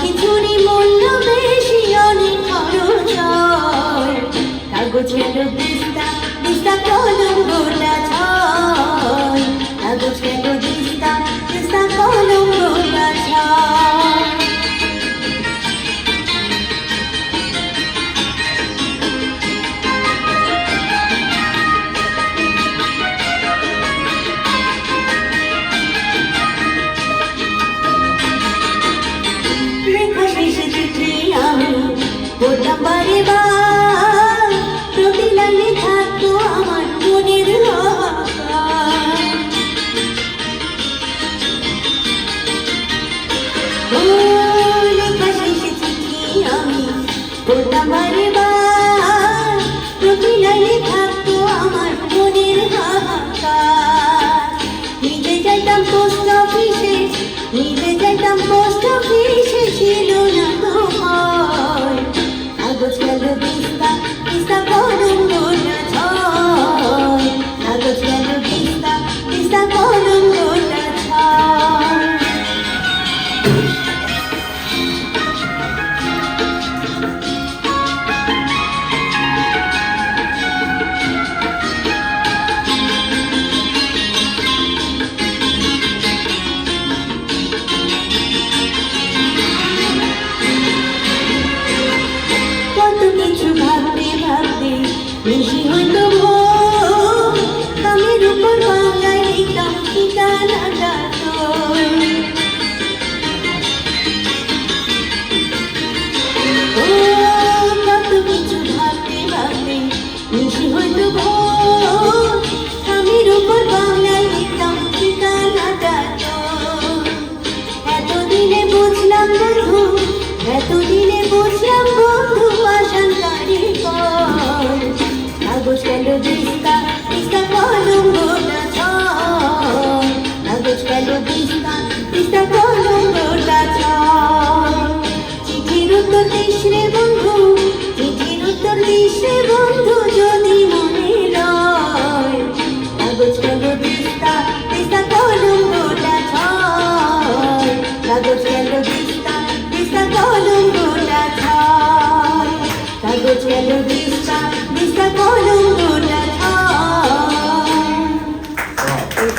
কিছুরই মূল্য বেশি অনেক খরচ হয়। কাগজ গেল দিস্তা দিস্তা কলম গোটা ছয়, কাগজ গেল দিস্তা দিস্তা কলম গোটা ছয়। লেখা শেষে চিঠি আমি পড়তাম বারে বার, প্রতি লাইনে থাকতো আমার মনের হাহাকার। ও লেখা শেষে চিঠি আমি পড়তাম বারে বার, প্রতি লাইনে থাকতো আমার মনের হাহাকার। নিজে যাইতাম পোস্ট অফিসে, নিজে যাইতাম পোস্ট অফিসে, ছিল না তো ভয়। কাগজ গেল